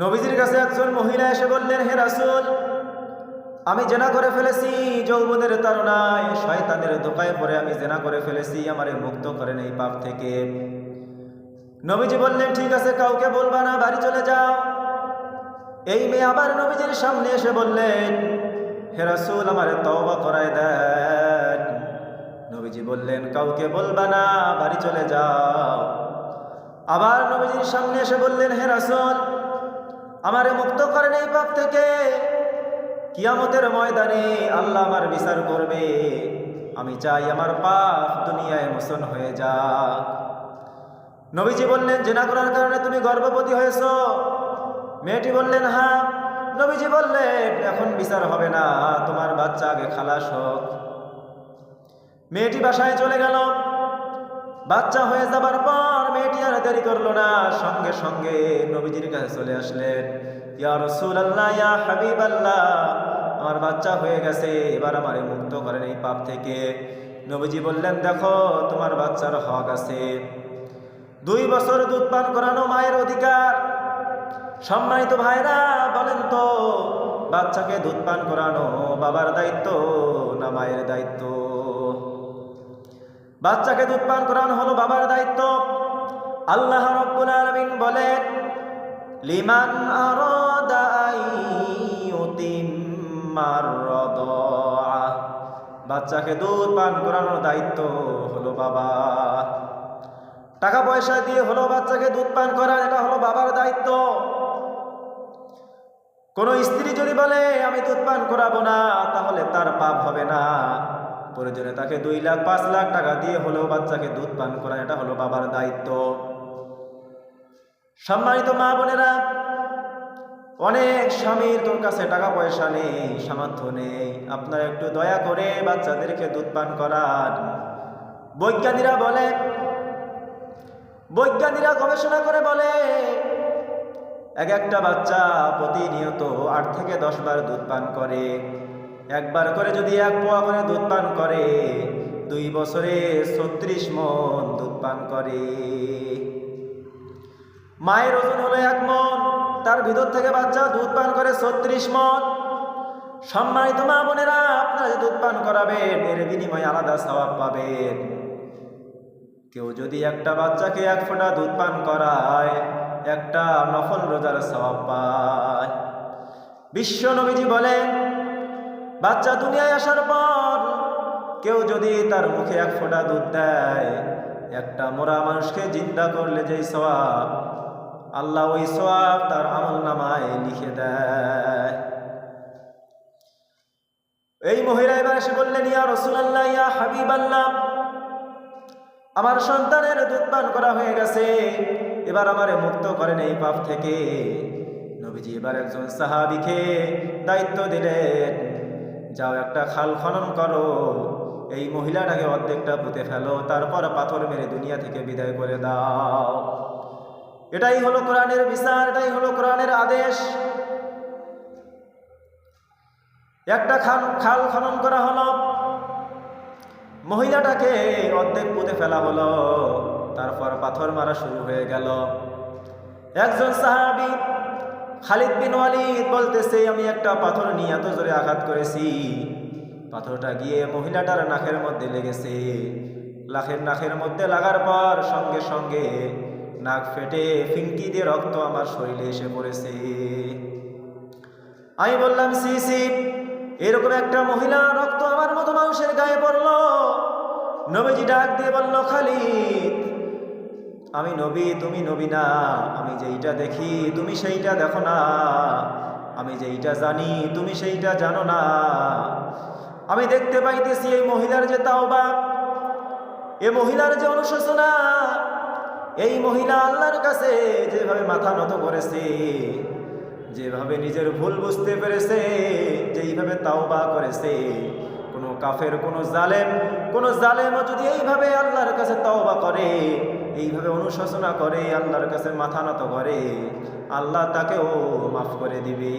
নবীজির কাছে একজন মহিলা এসে বললেন, হে রাসূল, আমি জেনা করে ফেলেছি, যৌবনের তাড়নায় শয়তানের ধোঁকায় পড়ে আমি জেনা করে ফেলেছি, আমারে মুক্ত করেন এই পাপ থেকে। নবীজি বললেন, ঠিক আছে, কাউকে বলবা না, বাড়ি চলে যাও। এই মেয়ে আবার নবীজির সামনে এসে বললেন, হে রাসূল, আমারে তওবা করায় দেন। নবীজি বললেন, কাউকে বলবা না, বাড়ি চলে যাও। আবার নবীজির সামনে এসে বললেন, হে রাসূল, আমারে মুক্ত করেন এই পাপ থেকে। কিয়ামতের ময়দানে আল্লাহ আমার বিচার করবে, আমি চাই আমার পাপ দুনিয়ায় মোচন হয়ে যাক। নবীজি বললেন, জেনা করার কারণে তুমি গর্ভবতী হয়েছো? মেয়েটি বললেন, হ্যাঁ। নবীজি বললেন, এখন বিচার হবে না, তোমার বাচ্চা আগে খালাস হোক। মেয়েটি বাসায় চলে গেল। বাচ্চা হয়ে যাবার পর মেয়েটি আর দেরি করলো না, সঙ্গে সঙ্গে নবীজির কাছে চলে আসলেন। ইয়া রাসূলুল্লাহ, ইয়া হাবিবাল্লাহ, আমার বাচ্চা হয়ে গেছে, এবার আমারে মুক্ত করেন এই পাপ থেকে। নবীজি বললেন, দেখো, তোমার বাচ্চার হক আছে। 2 বছর দুধ পান করানো মায়ের অধিকার। সম্মানিত ভাইরা, বলেন তো, বাচ্চাকে দুধ পান করানো বাবার দায়িত্ব না মায়ের দায়িত্ব? বাচ্চাকে দুধ পান করানো হলো বাবার দায়িত্ব। আল্লাহ রাব্বুল আলামিন বলেন, লিমান আরাদা আইয়ুতিম্মার রাদা। বাচ্চাকে দুধ পান করানোর দায়িত্ব হলো বাবা। টাকা পয়সা দিয়ে হলো বাচ্চাকে দুধ পান করার, এটা হলো বাবার দায়িত্ব। কোন স্ত্রী যদি বলে আমি দুধ পান করাবো না, তাহলে তার পাপ হবে না। প্রয়োজনে তাকে 2 লাখ 5 লাখ টাকা দিয়ে হলেও বাচ্চাকে দুধ পান করা, এটা হলো বাবার দায়িত্ব। সম্মানিত মা বোনেরা, অনেক স্বামীর তোর কাছে টাকা পয়সা নেই, সামর্থ্য নেই, আপনারা একটু দয়া করে বাচ্চাদেরকে দুধ পান করান। বৈজ্ঞানিকরা গবেষণা করে বলে, একটা বাচ্চা প্রতিনিয়ত 8 থেকে 10 বার দুধ পান করে। একবার করে যদি 1 পোয়া করে দুধ পান করে, 2 বছরে 36 মণ দুধ পান করে। মায়ের ওজন হলো 1 মণ, তার ভিতর থেকে বাচ্চা দুধ পান করে 36 মণ। সম্মানিত মা বোনেরা, আপনারা যে দুধ পান করাবেন, এর বিনিময়ে আলাদা সওয়াব পাবেন। কেউ যদি একটা বাচ্চাকে 1 ফোঁটা দুধ পান করায়, একটা নফল রোজার সওয়াব পায়। বিশ্ব নবীজি বলেন, বাচ্চা দুনিয়ায় আসার পর কেউ যদি তার মুখে 1 ফোঁটা দুধ দেয়, একটা মরা মানুষকে জিন্দা করলে যেই সওয়াব, আল্লাহ ওই সওয়াব তার আমলনামায় লিখে দেয়। এই মহিলা এবার এসে বললেন, ইয়া রাসূলুল্লাহ, ইয়া হাবিবাল্লাহ, আমার সন্তানের দুধ পান করা হয়ে গেছে, এবার আমারে মুক্ত করেন এই পাপ থেকে। নবীজি এবার একজন সাহাবীকে দায়িত্ব দিলেন, যাও একটা খাল খনন করো, এই মহিলাটাকে অর্ধেকটা পুঁতে ফেলো, তারপর পাথর মেরে দুনিয়া থেকে বিদায় করে দাও। এটাই হলো কোরআনের বিচার, এটাই হলো কোরআনের আদেশ। একটা খাল খনন করা হলো, মহিলাটাকে অর্ধেক পুঁতে ফেলা হলো, তারপর পাথর মারা শুরু হয়ে গেল। একজন সাহাবী খালিদ বিন ওয়ালিদ বলতেছে, আমি একটা পাথর নিয়ে এত জোরে আঘাত করেছি, পাথরটা গিয়ে মহিলাটার নাকের মধ্যে লেগেছে। নাকের মধ্যে লাগার পর সঙ্গে সঙ্গে নাক ফেটে ফিনকি দিয়ে রক্ত আমার শরীরে এসে পড়েছে। আমি বললাম, সি সি, এরকম একটা মহিলা রক্ত আমার মতো মানুষের গায়ে পড়লো। নবীজি ডাক দিয়ে বলল, খালিদ, আমি নবী, তুমি নবী না। আমি যেইটা দেখি তুমি সেইটা দেখো না, আমি যেইটা জানি তুমি সেইটা জানো না। আমি দেখতে পাইতেছি এই মহিলার যে তাওবা, এই মহিলার যে অনুশোচনা, এই মহিলা আল্লাহর কাছে যেভাবে মাথা নত করেছে, যেভাবে নিজের ভুল বুঝতে পেরেছে, যেইভাবে তাওবা করেছে, কোনো কাফের, কোনো জালেমও যদি এইভাবে আল্লাহর কাছে তাওবা করে, এইভাবে অনুশোচনা করে, আল্লাহর কাছে মাথা নত করে, আল্লাহ তাকেও মাফ করে দিবে।